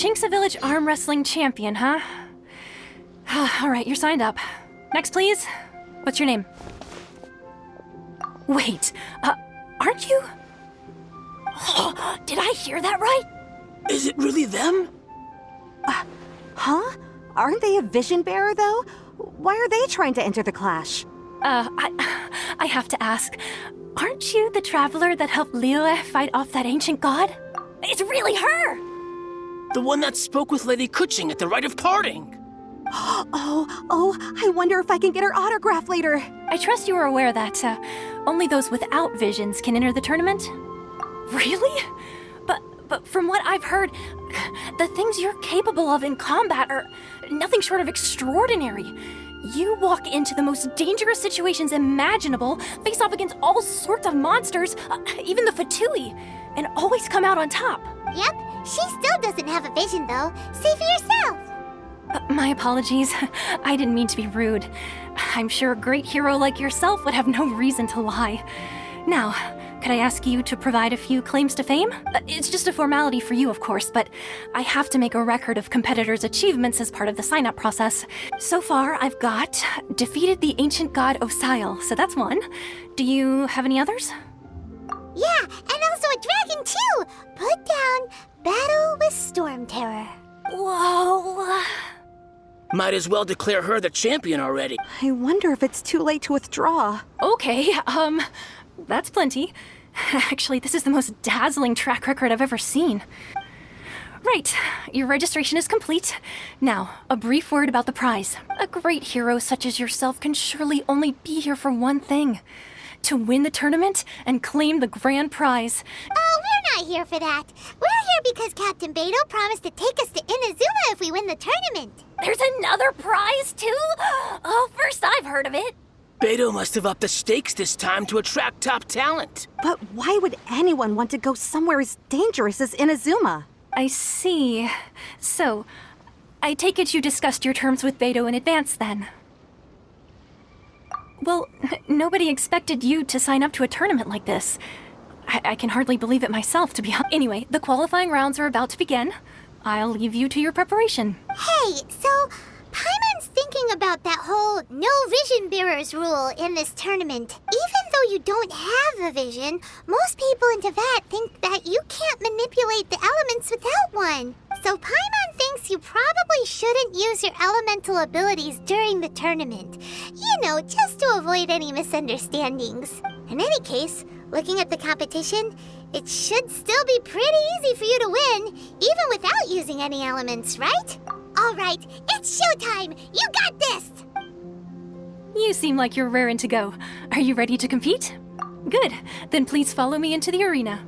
Chinksa Village arm wrestling champion, huh? All right, you're signed up. Next, please. What's your name? Wait, aren't you? Did I hear that right? Is it really them? Huh? Aren't they a vision bearer, though? Why are they trying to enter the clash? I have to ask, aren't you the traveler that helped Liyue fight off that ancient god? It's really her! The one that spoke with Lady Kuching at the rite of parting. Oh, I wonder if I can get her autograph later. I trust you are aware that only those without visions can enter the tournament? Really? But from what I've heard, the things you're capable of in combat are nothing short of extraordinary. You walk into the most dangerous situations imaginable, face off against all sorts of monsters, even the Fatui, and always come out on top. Yep, she still doesn't have a vision though. See for yourself. My apologies. I didn't mean to be rude. I'm sure a great hero like yourself would have no reason to lie. Now, could I ask you to provide a few claims to fame? It's just a formality for you, of course, but I have to make a record of competitors' achievements as part of the sign-up process. So far, I've got defeated the ancient god Osile, so that's one. Do you have any others? Yeah, and also a dragon too! Put down Battle with Storm Terror. Whoa. Might as well declare her the champion already. I wonder if it's too late to withdraw. Okay, that's plenty. Actually, this is the most dazzling track record I've ever seen. Right, your registration is complete. Now, a brief word about the prize. A great hero such as yourself can surely only be here for one thing. To win the tournament and claim the grand prize. Oh, we're not here for that. We're here because Captain Beto promised to take us to Inazuma if we win the tournament. There's another prize, too? Oh, first I've heard of it. Beto must have upped the stakes this time to attract top talent. But why would anyone want to go somewhere as dangerous as Inazuma? I see. So, I take it you discussed your terms with Beto in advance, then? Well, nobody expected you to sign up to a tournament like this. I can hardly believe it myself, to be honest. Anyway, the qualifying rounds are about to begin. I'll leave you to your preparation. Hey, so Paimon's thinking about that whole no vision bearers rule in this tournament. Even though you don't have a vision, most people in Teyvat think that you can't manipulate the elements without one. So Paimon thinks you probably shouldn't use your elemental abilities during the tournament. You know, just to avoid any misunderstandings. In any case, looking at the competition, it should still be pretty easy for you to win, even without using any elements, right? All right, it's showtime! You got this! You seem like you're raring to go. Are you ready to compete? Good. Then please follow me into the arena.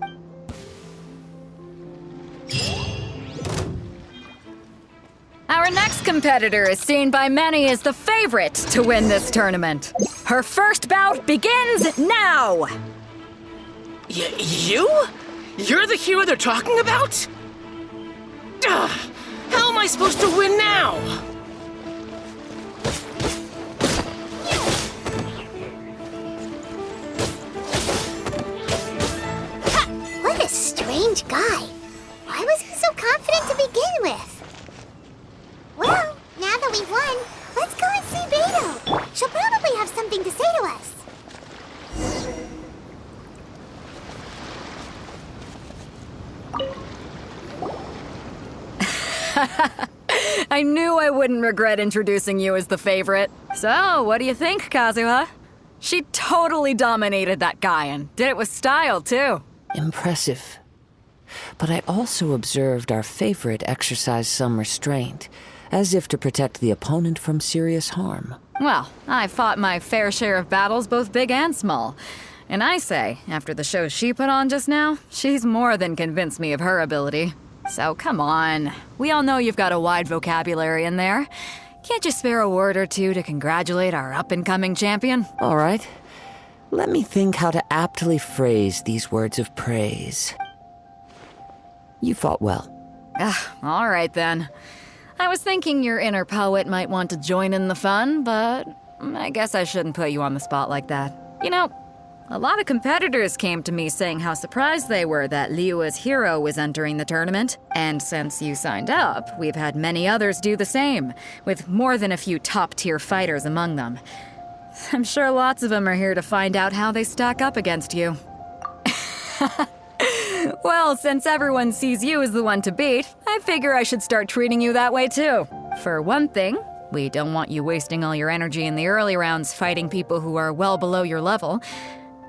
Our next competitor is seen by many as the favorite to win this tournament. Her first bout begins now! You? You're the hero they're talking about? Ugh, how am I supposed to win now? Ha! What a strange guy. Why was he so confident to begin with? Well, now that we've won, let's go and see Beto. She'll probably have something to say to us. I knew I wouldn't regret introducing you as the favorite. So, what do you think, Kazuha? She totally dominated that guy and did it with style, too. Impressive. But I also observed our favorite exercise some restraint, as if to protect the opponent from serious harm. Well, I fought my fair share of battles, both big and small. And I say, after the show she put on just now, she's more than convinced me of her ability. So come on. We all know you've got a wide vocabulary in there. Can't you spare a word or two to congratulate our up-and-coming champion? All right. Let me think how to aptly phrase these words of praise. You fought well. All right then. I was thinking your inner poet might want to join in the fun, but I guess I shouldn't put you on the spot like that. You know, A lot of competitors came to me saying how surprised they were that Liyue's hero was entering the tournament. And since you signed up, we've had many others do the same, with more than a few top-tier fighters among them. I'm sure lots of them are here to find out how they stack up against you. Well, since everyone sees you as the one to beat, I figure I should start treating you that way too. For one thing, we don't want you wasting all your energy in the early rounds fighting people who are well below your level.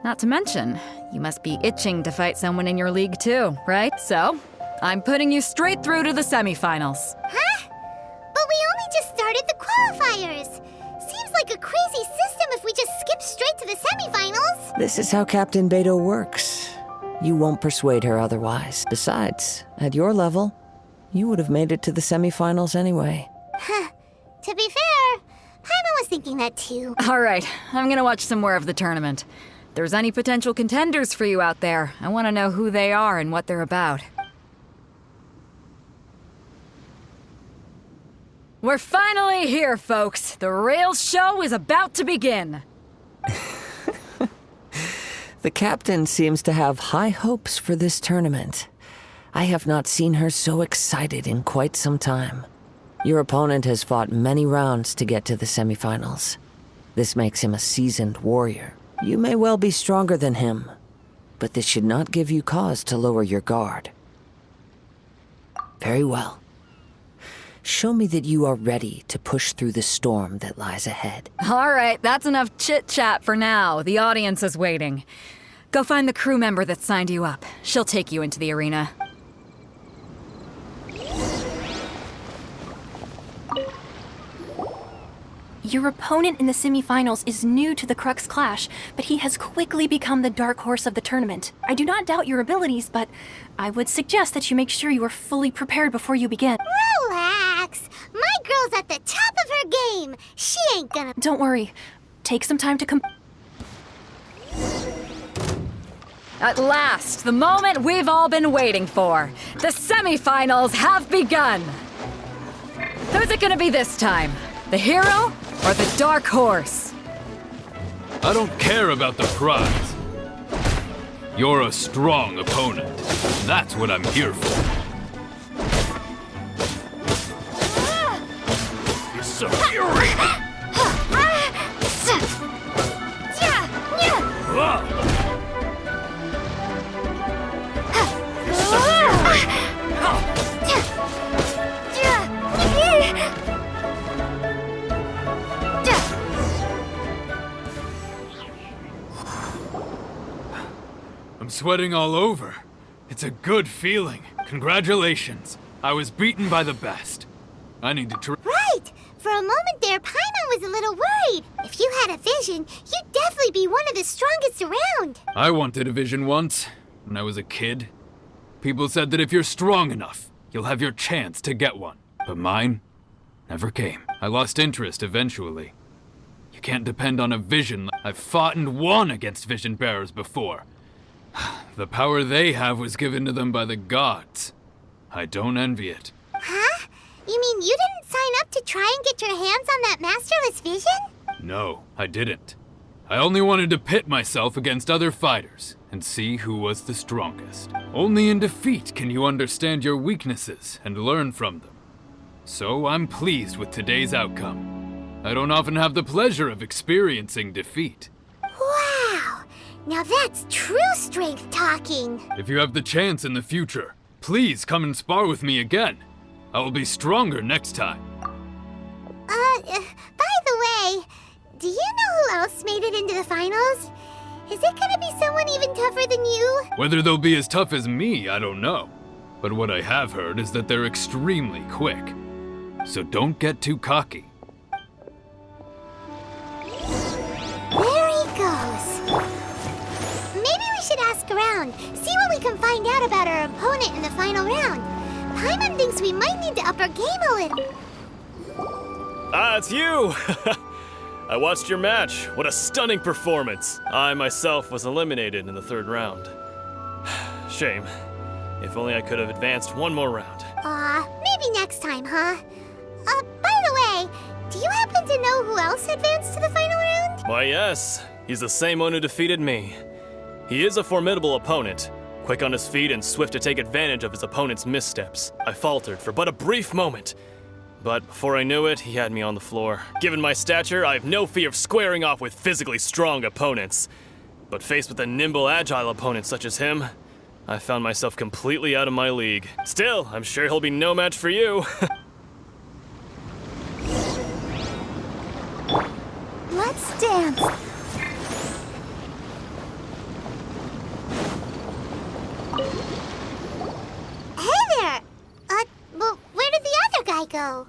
Not to mention, you must be itching to fight someone in your league too, right? So, I'm putting you straight through to the semifinals. Huh? But we only just started the qualifiers. Seems like a crazy system if we just skip straight to the semifinals. This is how Captain Beto works. You won't persuade her otherwise. Besides, at your level, you would have made it to the semifinals anyway. Huh. To be fair, Paimon was thinking that too. All right, I'm gonna watch some more of the tournament. If there's any potential contenders for you out there, I want to know who they are and what they're about. We're finally here, folks. The real show is about to begin. The captain seems to have high hopes for this tournament. I have not seen her so excited in quite some time. Your opponent has fought many rounds to get to the semifinals. This makes him a seasoned warrior. You may well be stronger than him, but this should not give you cause to lower your guard. Very well. Show me that you are ready to push through the storm that lies ahead. All right, that's enough chit-chat for now. The audience is waiting. Go find the crew member that signed you up. She'll take you into the arena. Your opponent in the semifinals is new to the Crux Clash, but he has quickly become the dark horse of the tournament. I do not doubt your abilities, but I would suggest that you make sure you are fully prepared before you begin. Relax. My girl's at the top of her game. She ain't gonna... Don't worry. Take some time to At last, the moment we've all been waiting for. The semifinals have begun. Who's it gonna be this time? The hero or the dark horse? I don't care about the prize. You're a strong opponent. That's what I'm here for. You're so fury! I'm sweating all over. It's a good feeling. Congratulations. I was beaten by the best. I need to Right! For a moment there, Paimon was a little worried. If you had a vision, you'd definitely be one of the strongest around. I wanted a vision once, when I was a kid. People said that if you're strong enough, you'll have your chance to get one. But mine never came. I lost interest eventually. You can't depend on a vision. I've fought and won against vision bearers before. The power they have was given to them by the gods. I don't envy it. Huh? You mean you didn't sign up to try and get your hands on that masterless vision? No, I didn't. I only wanted to pit myself against other fighters and see who was the strongest. Only in defeat can you understand your weaknesses and learn from them. So I'm pleased with today's outcome. I don't often have the pleasure of experiencing defeat. Wow! Now that's true strength talking. If you have the chance in the future, please come and spar with me again. I will be stronger next time. By the way, do you know who else made it into the finals? Is it gonna be someone even tougher than you? Whether they'll be as tough as me, I don't know. But what I have heard is that they're extremely quick. So don't get too cocky. There he goes. Maybe we should ask around, see what we can find out about our opponent in the final round. Paimon thinks we might need to up our game a little. Ah, it's you! I watched your match. What a stunning performance. I myself was eliminated in the third round. Shame. If only I could have advanced one more round. Maybe next time, huh? By the way, do you happen to know who else advanced to the final round? Why, yes. He's the same one who defeated me. He is a formidable opponent, quick on his feet and swift to take advantage of his opponent's missteps. I faltered for but a brief moment, but before I knew it, he had me on the floor. Given my stature, I have no fear of squaring off with physically strong opponents. But faced with a nimble, agile opponent such as him, I found myself completely out of my league. Still, I'm sure he'll be no match for you. Let's dance. Hey there! Well, where did the other guy go?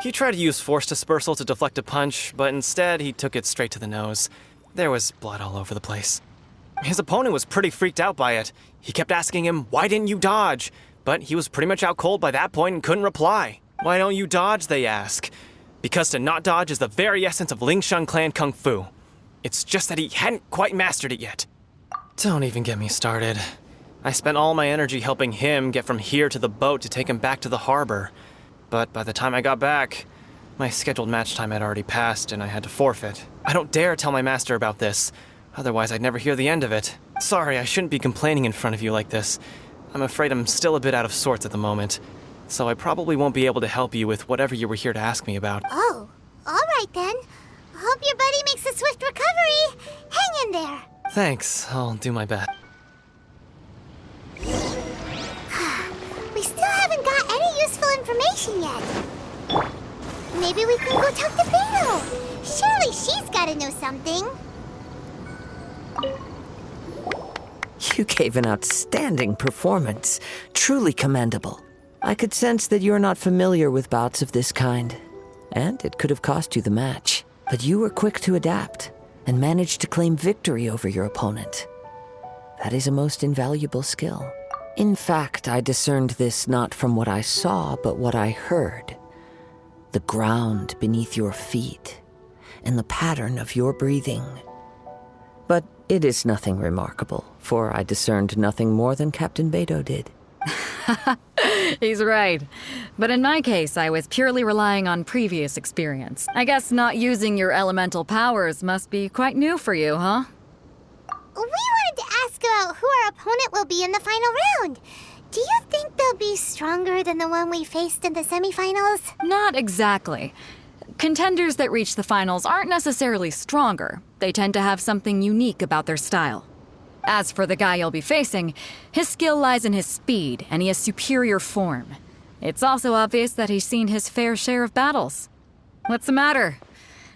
He tried to use force dispersal to deflect a punch, but instead he took it straight to the nose. There was blood all over the place. His opponent was pretty freaked out by it. He kept asking him, "Why didn't you dodge?" But he was pretty much out cold by that point and couldn't reply. "Why don't you dodge?" they ask. Because to not dodge is the very essence of Lingshun clan kung fu. It's just that he hadn't quite mastered it yet. Don't even get me started. I spent all my energy helping him get from here to the boat to take him back to the harbor. But by the time I got back, my scheduled match time had already passed and I had to forfeit. I don't dare tell my master about this, otherwise I'd never hear the end of it. Sorry, I shouldn't be complaining in front of you like this. I'm afraid I'm still a bit out of sorts at the moment, so I probably won't be able to help you with whatever you were here to ask me about. Oh, alright then. Hope your buddy makes a swift recovery. Hang in there. Thanks, I'll do my best. We still haven't got any useful information yet. Maybe we can go talk to Beto. Surely she's gotta know something. You gave an outstanding performance. Truly commendable. I could sense that you're not familiar with bouts of this kind, and it could have cost you the match. But you were quick to adapt and managed to claim victory over your opponent. That is a most invaluable skill. In fact, I discerned this not from what I saw, but what I heard. The ground beneath your feet, and the pattern of your breathing. But it is nothing remarkable, for I discerned nothing more than Captain Beto did. He's right. But in my case, I was purely relying on previous experience. I guess not using your elemental powers must be quite new for you, huh? We wanted to ask about who our opponent will be in the final round. Do you think they'll be stronger than the one we faced in the semifinals? Not exactly. Contenders that reach the finals aren't necessarily stronger. They tend to have something unique about their style. As for the guy you'll be facing, his skill lies in his speed, and he has superior form. It's also obvious that he's seen his fair share of battles. What's the matter?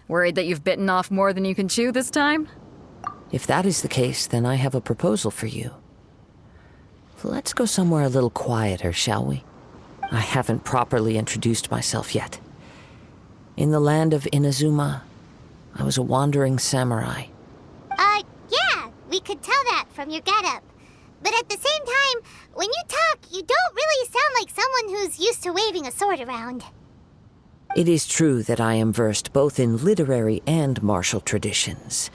Worried that you've bitten off more than you can chew this time? If that is the case, then I have a proposal for you. Let's go somewhere a little quieter, shall we? I haven't properly introduced myself yet. In the land of Inazuma, I was a wandering samurai. Yeah, we could tell that from your getup. But at the same time, when you talk, you don't really sound like someone who's used to waving a sword around. It is true that I am versed both in literary and martial traditions.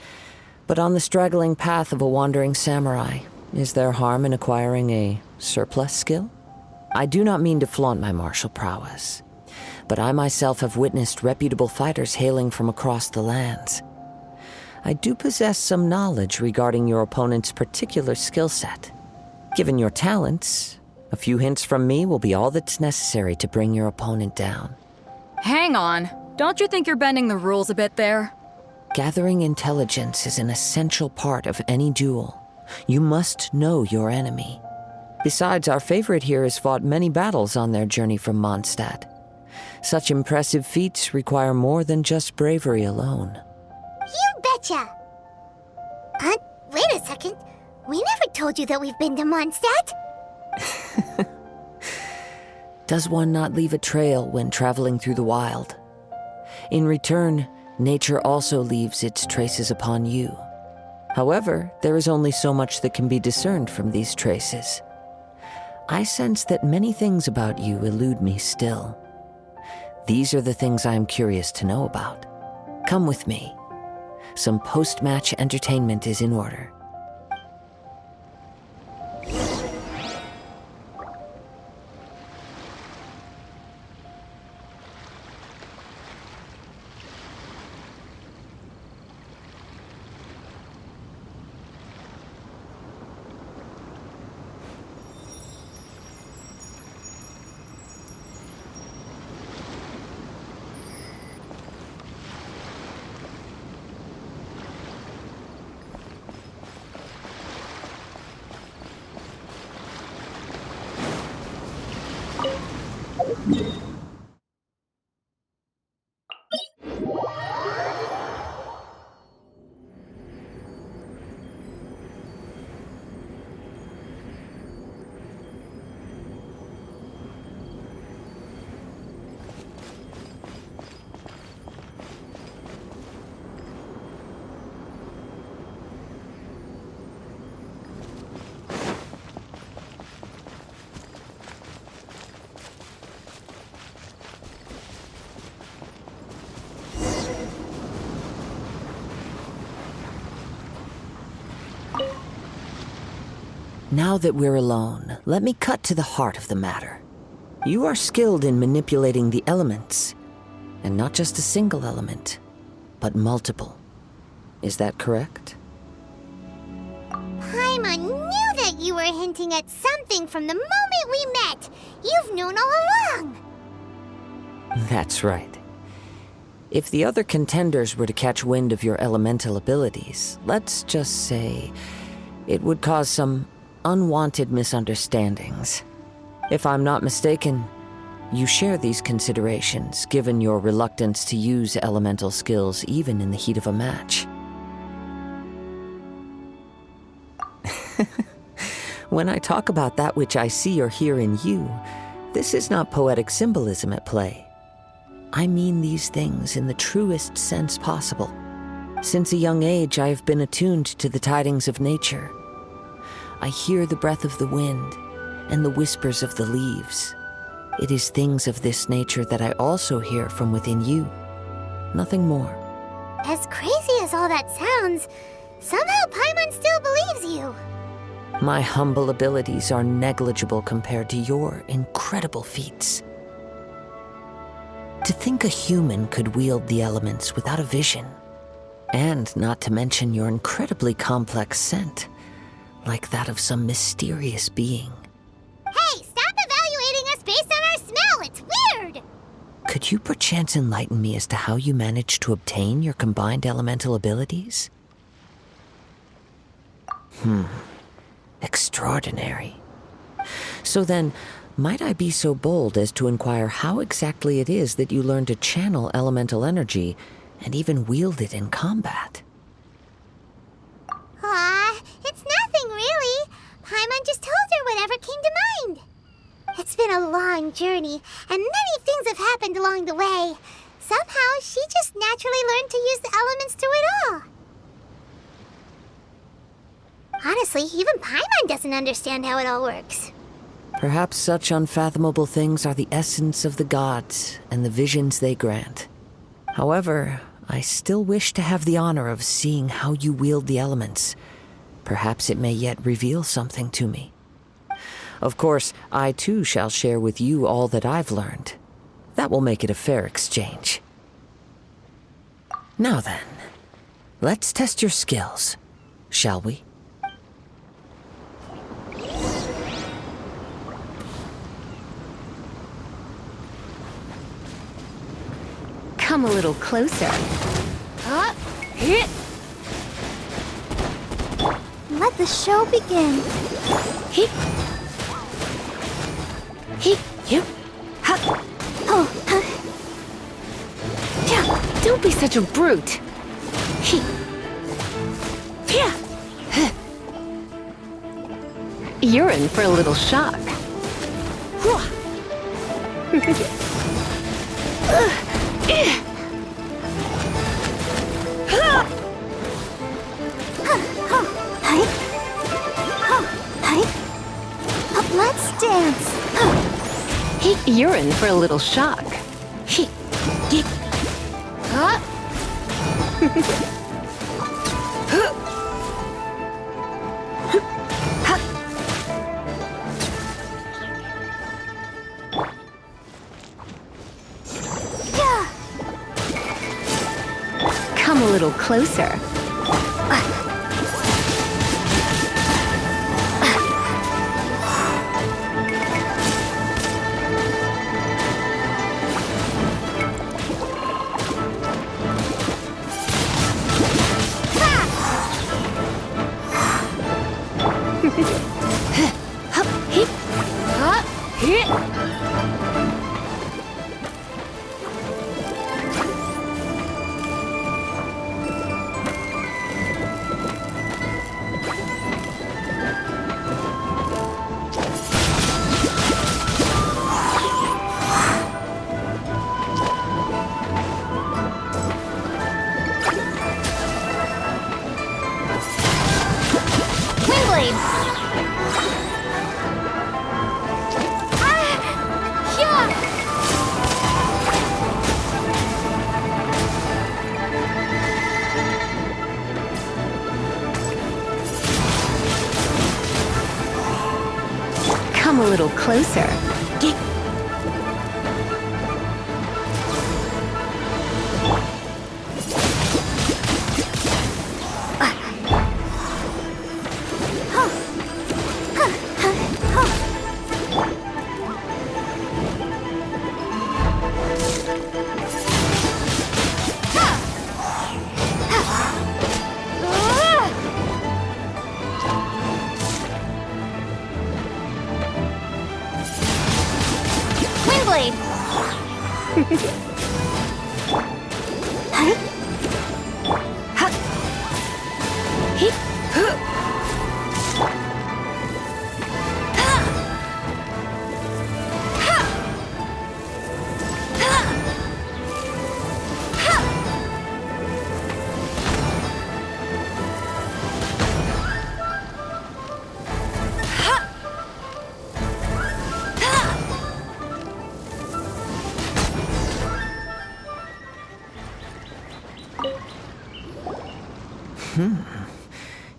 But on the straggling path of a wandering samurai, is there harm in acquiring a surplus skill? I do not mean to flaunt my martial prowess, but I myself have witnessed reputable fighters hailing from across the lands. I do possess some knowledge regarding your opponent's particular skill set. Given your talents, a few hints from me will be all that's necessary to bring your opponent down. Hang on. Don't you think you're bending the rules a bit there? Gathering intelligence is an essential part of any duel. You must know your enemy. Besides, our favorite here has fought many battles on their journey from Mondstadt. Such impressive feats require more than just bravery alone. You betcha! Wait a second. We never told you that we've been to Mondstadt. Does one not leave a trail when traveling through the wild? In return, nature also leaves its traces upon you. However, there is only so much that can be discerned from these traces. I sense that many things about you elude me still. These are the things I am curious to know about. Come with me. Some post-match entertainment is in order. Now that we're alone, let me cut to the heart of the matter. You are skilled in manipulating the elements, and not just a single element, but multiple. Is that correct? Paimon knew that you were hinting at something from the moment we met. You've known all along. That's right. If the other contenders were to catch wind of your elemental abilities, let's just say it would cause some unwanted misunderstandings. If I'm not mistaken, you share these considerations, given your reluctance to use elemental skills even in the heat of a match. When I talk about that which I see or hear in you, this is not poetic symbolism at play. I mean these things in the truest sense possible. Since a young age, I have been attuned to the tidings of nature. I hear the breath of the wind and the whispers of the leaves. It is things of this nature that I also hear from within you. Nothing more. As crazy as all that sounds, somehow Paimon still believes you. My humble abilities are negligible compared to your incredible feats. To think a human could wield the elements without a vision, and not to mention your incredibly complex scent, like that of some mysterious being. Hey, stop evaluating us based on our smell! It's weird! Could you perchance enlighten me as to how you managed to obtain your combined elemental abilities? Extraordinary. So then, might I be so bold as to inquire how exactly it is that you learned to channel elemental energy and even wield it in combat? It's nothing really. Paimon just told her whatever came to mind. It's been a long journey, and many things have happened along the way. Somehow, she just naturally learned to use the elements through it all. Honestly, even Paimon doesn't understand how it all works. Perhaps such unfathomable things are the essence of the gods and the visions they grant. However, I still wish to have the honor of seeing how you wield the elements. Perhaps it may yet reveal something to me. Of course, I too shall share with you all that I've learned. That will make it a fair exchange. Now then, let's test your skills, shall we? Come a little closer. Let the show begin. Don't be such a brute. You're in for a little shock. Let's dance. You're in for a little shock. Come a little closer. come a little closer. Windblade!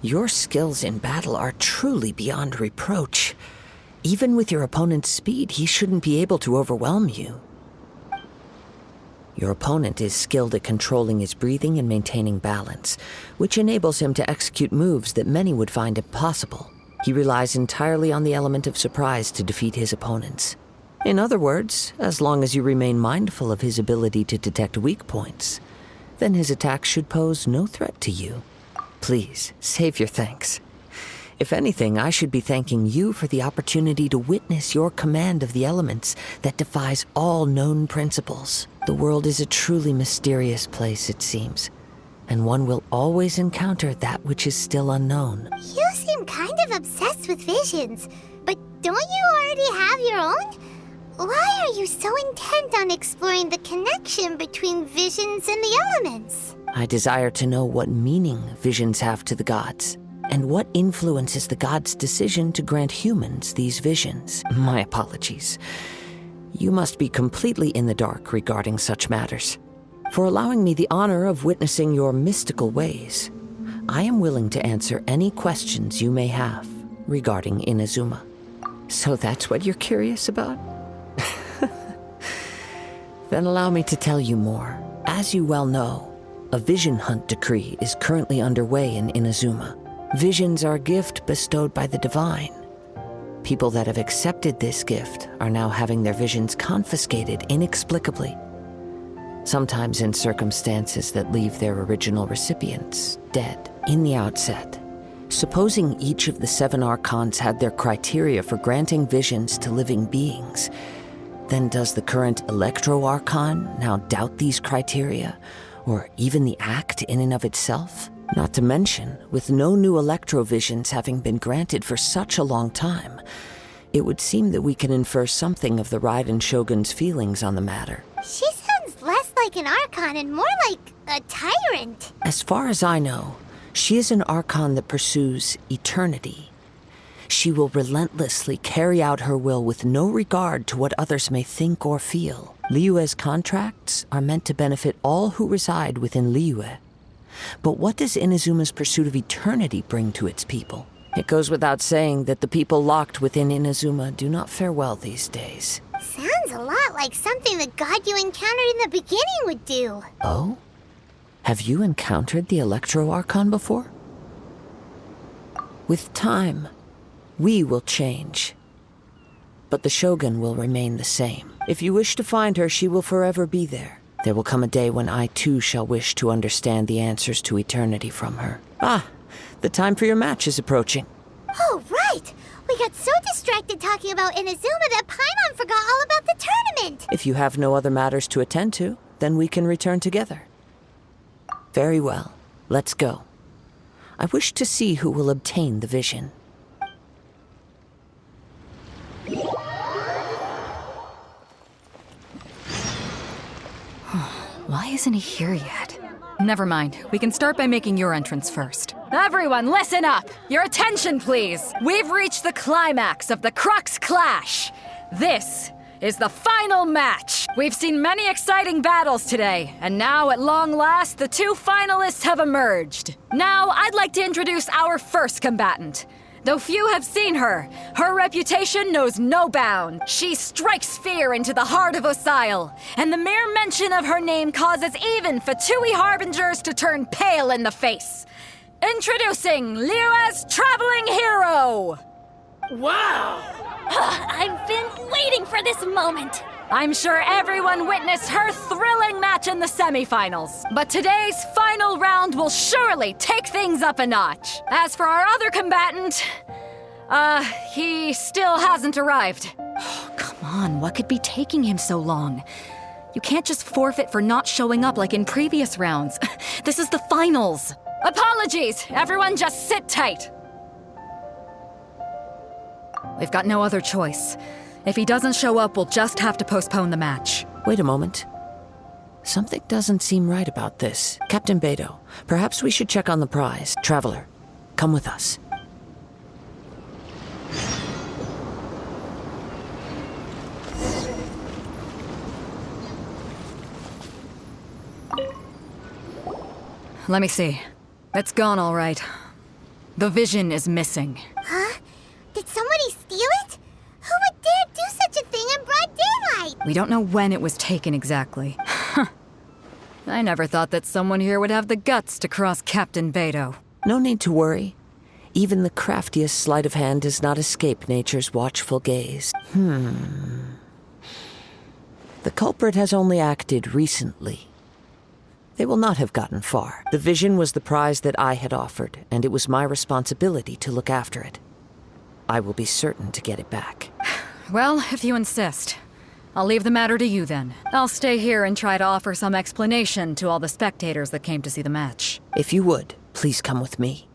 Your skills in battle are truly beyond reproach. Even with your opponent's speed, he shouldn't be able to overwhelm you. Your opponent is skilled at controlling his breathing and maintaining balance, which enables him to execute moves that many would find impossible. He relies entirely on the element of surprise to defeat his opponents. In other words, as long as you remain mindful of his ability to detect weak points, then his attacks should pose no threat to you. Please, save your thanks. If anything, I should be thanking you for the opportunity to witness your command of the elements that defies all known principles. The world is a truly mysterious place, it seems, and one will always encounter that which is still unknown. You seem kind of obsessed with visions, but don't you already have your own? Why are you so intent on exploring the connection between visions and the elements? I desire to know what meaning visions have to the gods, and what influences the gods' decision to grant humans these visions. My apologies. You must be completely in the dark regarding such matters. For allowing me the honor of witnessing your mystical ways, I am willing to answer any questions you may have regarding Inazuma. So that's what you're curious about? Then allow me to tell you more. As you well know, a vision hunt decree is currently underway in Inazuma. Visions are a gift bestowed by the divine. People that have accepted this gift are now having their visions confiscated inexplicably, sometimes in circumstances that leave their original recipients dead. In the outset, supposing each of the 7 archons had their criteria for granting visions to living beings, then does the current Electro Archon now doubt these criteria, or even the act in and of itself? Not to mention, with no new Electrovisions having been granted for such a long time, it would seem that we can infer something of the Raiden Shogun's feelings on the matter. She sounds less like an Archon and more like a tyrant. As far as I know, she is an Archon that pursues eternity. She will relentlessly carry out her will with no regard to what others may think or feel. Liyue's contracts are meant to benefit all who reside within Liyue. But what does Inazuma's pursuit of eternity bring to its people? It goes without saying that the people locked within Inazuma do not fare well these days. Sounds a lot like something the god you encountered in the beginning would do. Oh? Have you encountered the Electro Archon before? With time, we will change. But the Shogun will remain the same. If you wish to find her, she will forever be there. There will come a day when I too shall wish to understand the answers to eternity from her. Ah, the time for your match is approaching. Oh, right! We got so distracted talking about Inazuma that Paimon forgot all about the tournament! If you have no other matters to attend to, then we can return together. Very well. Let's go. I wish to see who will obtain the vision. Why isn't he here yet? Never mind. We can start by making your entrance first. Everyone, listen up! Your attention, please! We've reached the climax of the Crux Clash! This is the final match! We've seen many exciting battles today, and now, at long last, the 2 finalists have emerged. Now, I'd like to introduce our first combatant. Though few have seen her, her reputation knows no bound. She strikes fear into the heart of Osile, and the mere mention of her name causes even Fatui harbingers to turn pale in the face. Introducing Liyue's traveling hero! Wow! I've been waiting for this moment. I'm sure everyone witnessed her thrilling match in the semifinals. But today's final round will surely take things up a notch. As for our other combatant, he still hasn't arrived. Oh, come on, what could be taking him so long? You can't just forfeit for not showing up like in previous rounds. This is the finals. Apologies, everyone just sit tight. We've got no other choice. If he doesn't show up, we'll just have to postpone the match. Wait a moment. Something doesn't seem right about this. Captain Beidou, perhaps we should check on the prize. Traveler, come with us. Let me see. It's gone all right. The vision is missing. Huh? Did somebody steal it? Who would dare do such a thing in broad daylight? We don't know when it was taken exactly. I never thought that someone here would have the guts to cross Captain Beidou. No need to worry. Even the craftiest sleight of hand does not escape nature's watchful gaze. The culprit has only acted recently. They will not have gotten far. The vision was the prize that I had offered, and it was my responsibility to look after it. I will be certain to get it back. Well, if you insist. I'll leave the matter to you then. I'll stay here and try to offer some explanation to all the spectators that came to see the match. If you would, please come with me.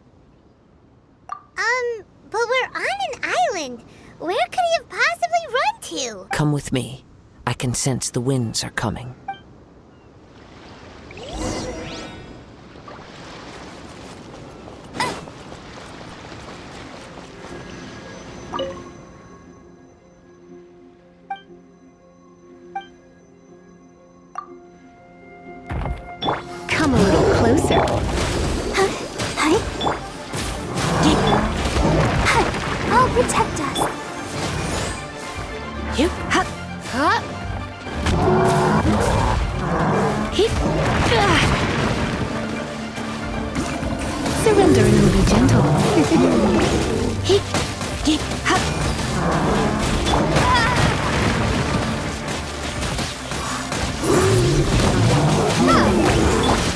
But we're on an island. Where could he have possibly run to? Come with me. I can sense the winds are coming. Come a little closer. I'll protect us. Surrender and will be gentle.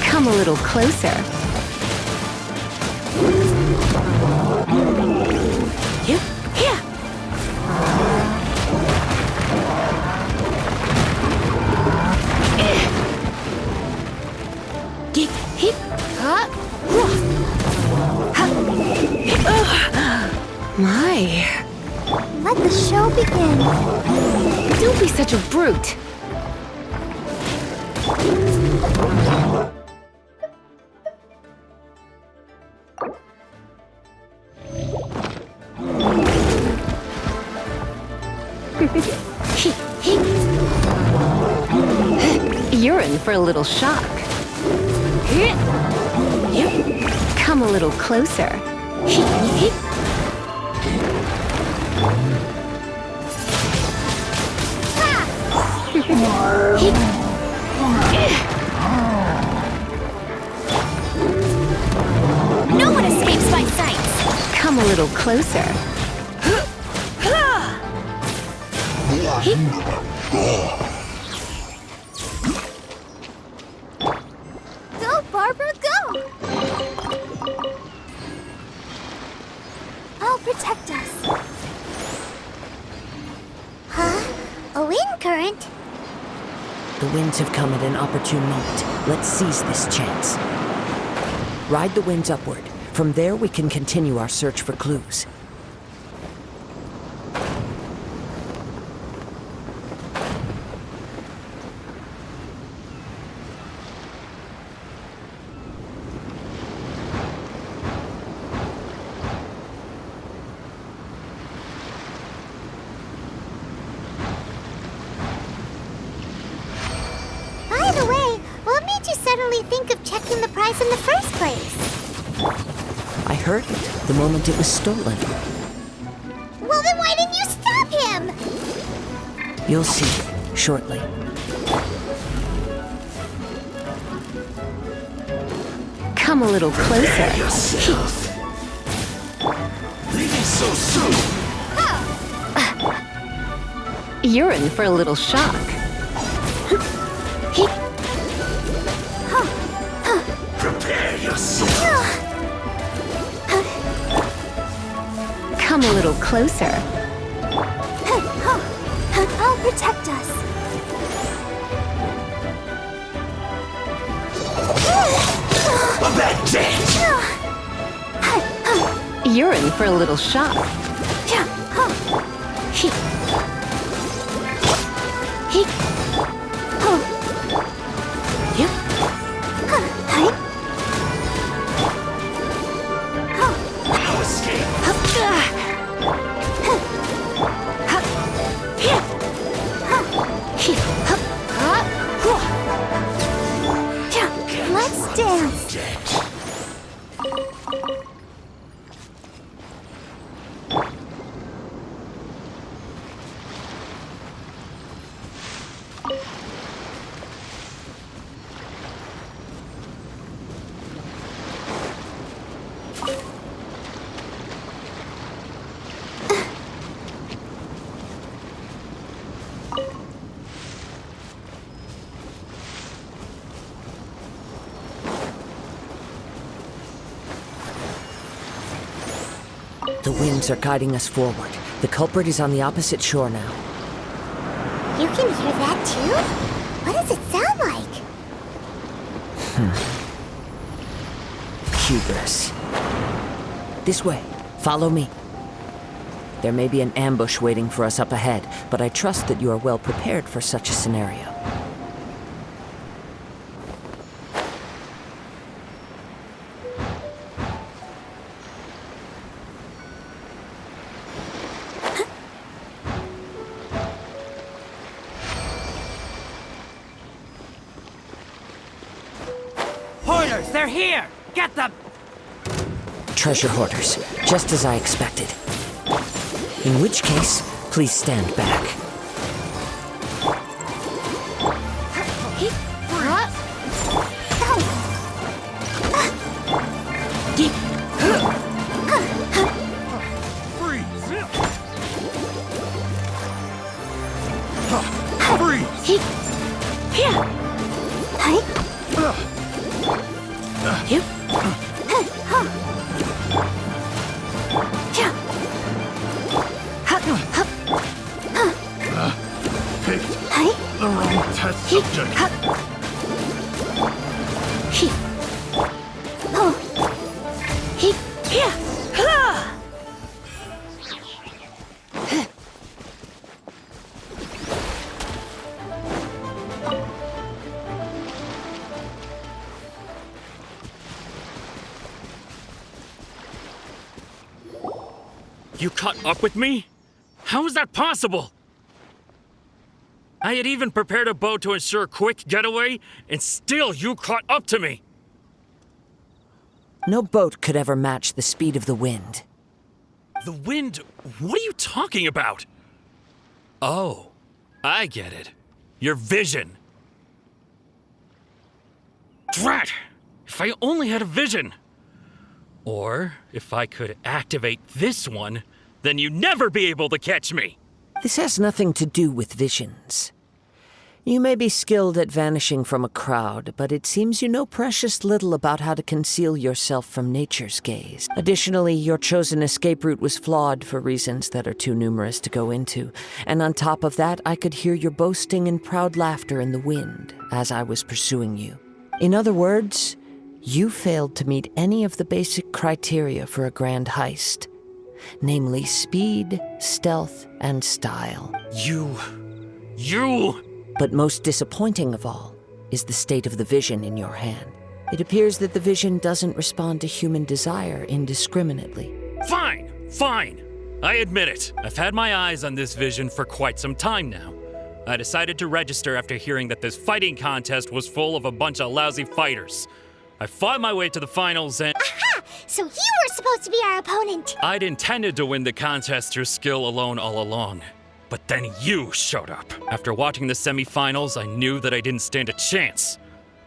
Come a little closer. My. Let the show begin. Don't be such a brute. You're in for a little shock. Come a little closer. No one escapes my sight. Come a little closer. Go, Barbara, go! I'll protect us. Huh? A wind current? The winds have come at an opportune moment. Let's seize this chance. Ride the winds upward. From there, we can continue our search for clues. By the way, what made you suddenly think of checking the prize in the first place? I heard it the moment it was stolen. Well, then why didn't you stop him? You'll see shortly. Come a little closer. Leaving so soon. You're in for a little shock. Prepare yourself. Come a little closer. I'll protect us. A bad day. You're in for a little shock. No escape. Let's dance. The winds are guiding us forward. The culprit is on the opposite shore now. You can hear that too? What does it sound like? Hubris. This way. Follow me. There may be an ambush waiting for us up ahead, but I trust that you are well prepared for such a scenario. Hoarders, they're here! Get them! Treasure hoarders, just as I expected. In which case, please stand back. The wrong test subject. You caught up with me? How is that possible? I had even prepared a boat to ensure a quick getaway, and still you caught up to me! No boat could ever match the speed of the wind. The wind? What are you talking about? Oh, I get it. Your vision. Drat! If I only had a vision! Or, if I could activate this one, then you'd never be able to catch me! This has nothing to do with visions. You may be skilled at vanishing from a crowd, but it seems you know precious little about how to conceal yourself from nature's gaze. Additionally, your chosen escape route was flawed for reasons that are too numerous to go into. And on top of that, I could hear your boasting and proud laughter in the wind as I was pursuing you. In other words, you failed to meet any of the basic criteria for a grand heist. Namely speed, stealth, and style. You... But most disappointing of all is the state of the vision in your hand. It appears that the vision doesn't respond to human desire indiscriminately. Fine! I admit it. I've had my eyes on this vision for quite some time now. I decided to register after hearing that this fighting contest was full of a bunch of lousy fighters. I fought my way to the finals and... Aha! So you were supposed to be our opponent. I'd intended to win the contest through skill alone all along. But then you showed up. After watching the semifinals, I knew that I didn't stand a chance.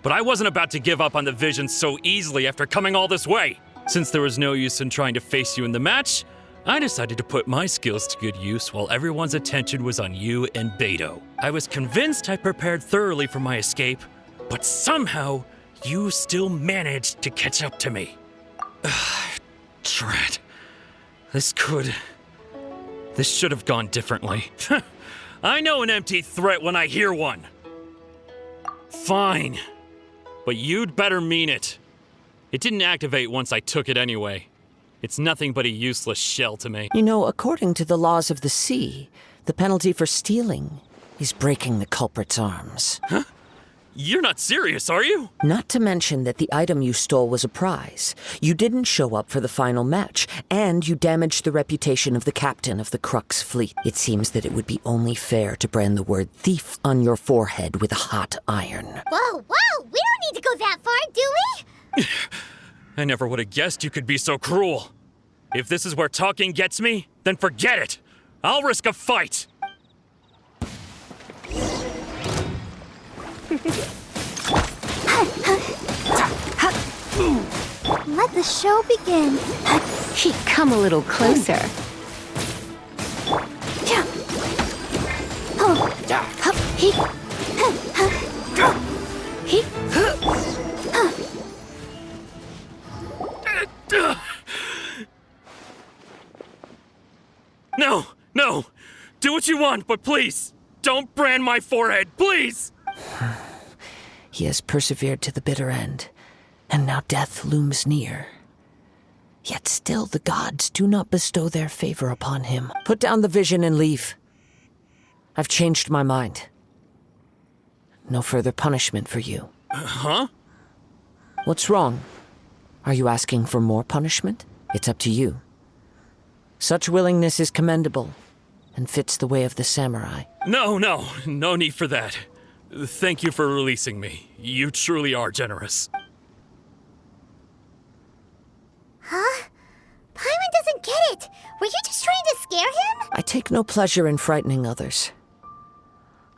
But I wasn't about to give up on the vision so easily after coming all this way. Since there was no use in trying to face you in the match, I decided to put my skills to good use while everyone's attention was on you and Beto. I was convinced I prepared thoroughly for my escape, but somehow you still managed to catch up to me. Drat. This should have gone differently. I know an empty threat when I hear one. Fine. But you'd better mean it. It didn't activate once I took it anyway. It's nothing but a useless shell to me. You know, according to the laws of the sea, the penalty for stealing is breaking the culprit's arms. Huh? You're not serious, are you? Not to mention that the item you stole was a prize. You didn't show up for the final match, and you damaged the reputation of the captain of the Crux fleet. It seems that it would be only fair to brand the word thief on your forehead with a hot iron. Whoa, whoa! We don't need to go that far, do we? I never would have guessed you could be so cruel. If this is where talking gets me, then forget it. I'll risk a fight. Let the show begin. Come a little closer. No, no. Do what you want, but please, don't brand my forehead, please! He has persevered to the bitter end, and now death looms near. Yet still the gods do not bestow their favor upon him. Put down the vision and leave. I've changed my mind. No further punishment for you. Huh? What's wrong? Are you asking for more punishment? It's up to you. Such willingness is commendable, and fits the way of the samurai. No need for that. Thank you for releasing me. You truly are generous. Huh? Paimon doesn't get it. Were you just trying to scare him? I take no pleasure in frightening others.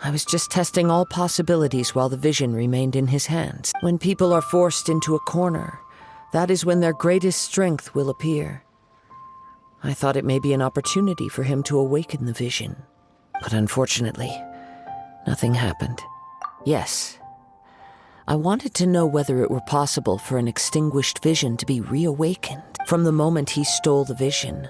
I was just testing all possibilities while the vision remained in his hands. When people are forced into a corner, that is when their greatest strength will appear. I thought it may be an opportunity for him to awaken the vision. But unfortunately, nothing happened. Yes, I wanted to know whether it were possible for an extinguished vision to be reawakened. From the moment he stole the vision,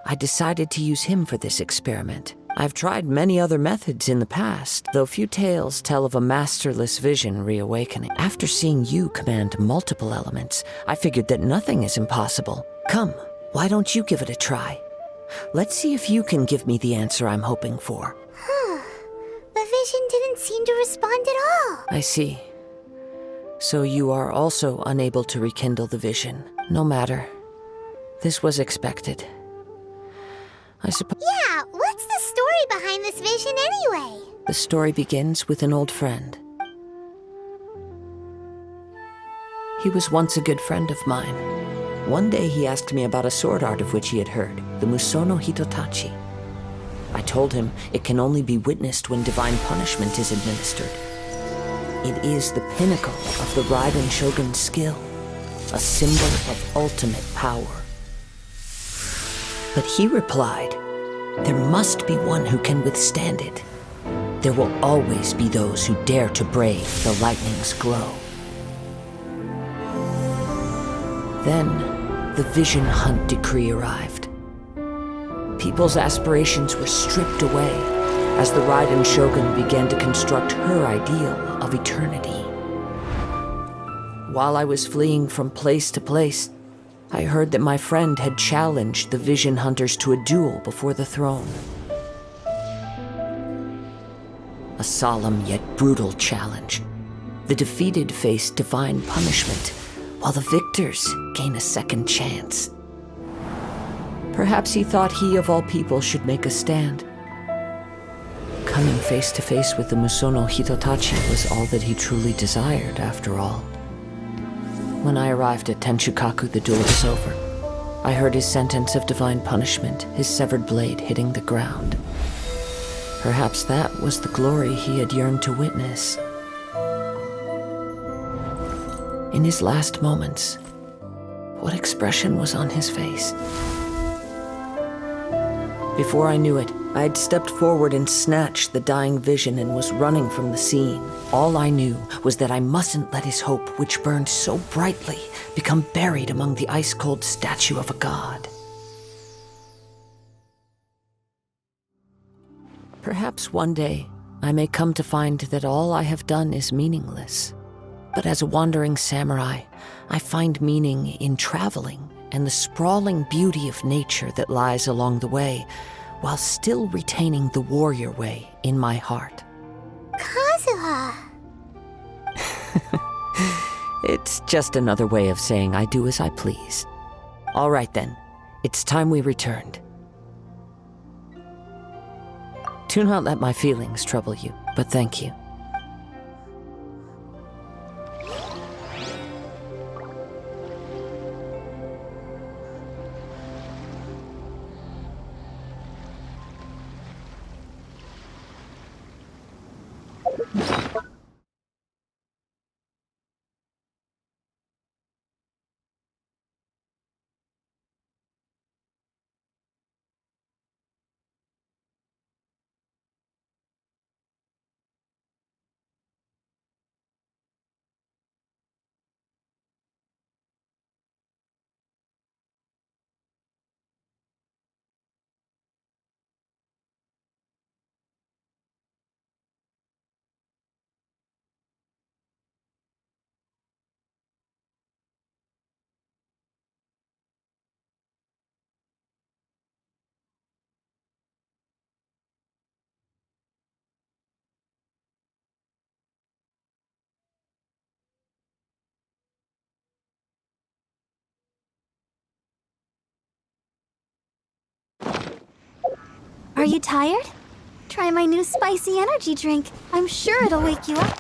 I decided to use him for this experiment. I've tried many other methods in the past, though few tales tell of a masterless vision reawakening. After seeing you command multiple elements, I figured that nothing is impossible. Come, why don't you give it a try? Let's see if you can give me the answer I'm hoping for. The vision didn't seem to respond at all. I see. So you are also unable to rekindle the vision. No matter. This was expected. I suppose... Yeah, what's the story behind this vision anyway? The story begins with an old friend. He was once a good friend of mine. One day he asked me about a sword art of which he had heard, the Musono Hitotachi. I told him it can only be witnessed when divine punishment is administered. It is the pinnacle of the Raiden Shogun's skill, a symbol of ultimate power. But he replied, there must be one who can withstand it. There will always be those who dare to brave the lightning's glow. Then, the Vision Hunt decree arrived. People's aspirations were stripped away as the Raiden Shogun began to construct her ideal of eternity. While I was fleeing from place to place, I heard that my friend had challenged the Vision Hunters to a duel before the throne. A solemn yet brutal challenge. The defeated face divine punishment, while the victors gain a second chance. Perhaps he thought he of all people should make a stand. Coming face to face with the Musono Hitotachi was all that he truly desired, after all. When I arrived at Tenshukaku, the duel was over. I heard his sentence of divine punishment, his severed blade hitting the ground. Perhaps that was the glory he had yearned to witness. In his last moments, what expression was on his face? Before I knew it, I had stepped forward and snatched the dying vision and was running from the scene. All I knew was that I mustn't let his hope, which burned so brightly, become buried among the ice-cold statue of a god. Perhaps one day I may come to find that all I have done is meaningless. But as a wandering samurai, I find meaning in traveling and the sprawling beauty of nature that lies along the way, while still retaining the warrior way in my heart. Kazuha. It's just another way of saying I do as I please. All right then, it's time we returned. Do not let my feelings trouble you, but thank you. Are you tired? Try my new spicy energy drink. I'm sure it'll wake you up.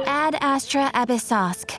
Ad Astra Abyssosk.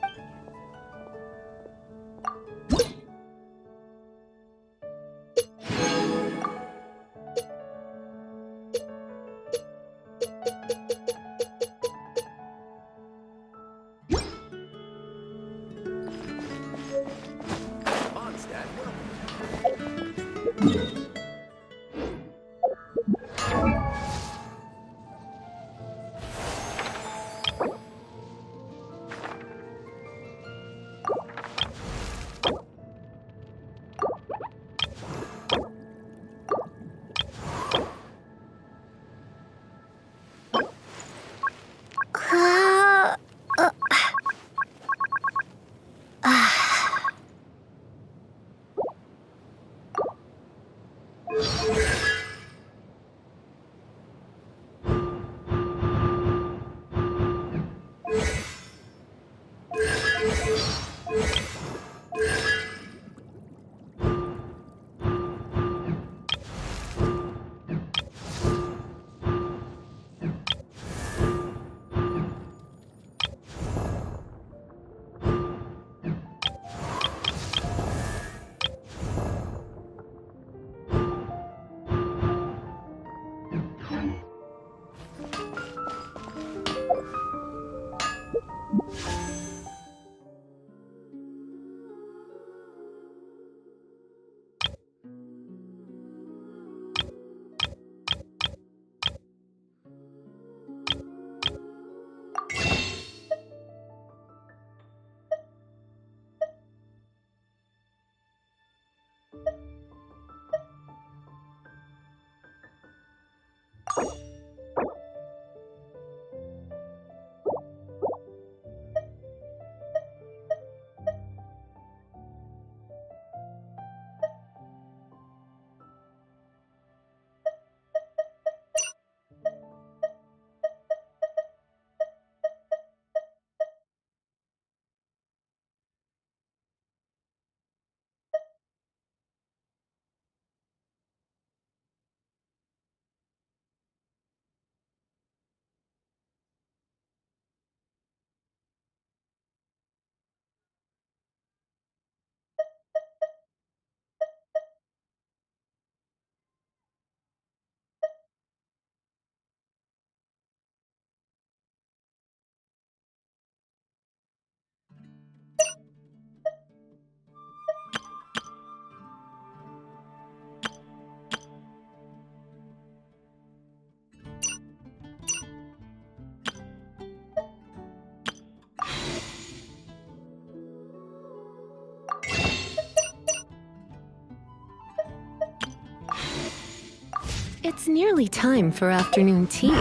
It's nearly time for afternoon tea.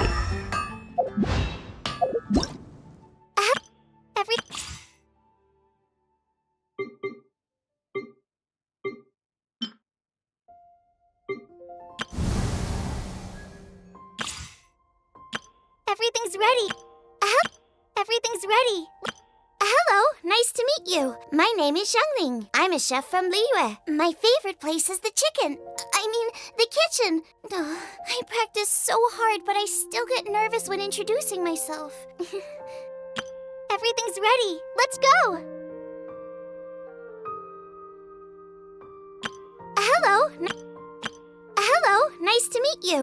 Every... Everything's ready. Everything's ready. Hello, nice to meet you. My name is Xiangling. I'm a chef from Liyue. My favorite place is the the kitchen. I practice so hard, but I still get nervous when introducing myself. Everything's ready. Let's go. Hello, nice to meet you.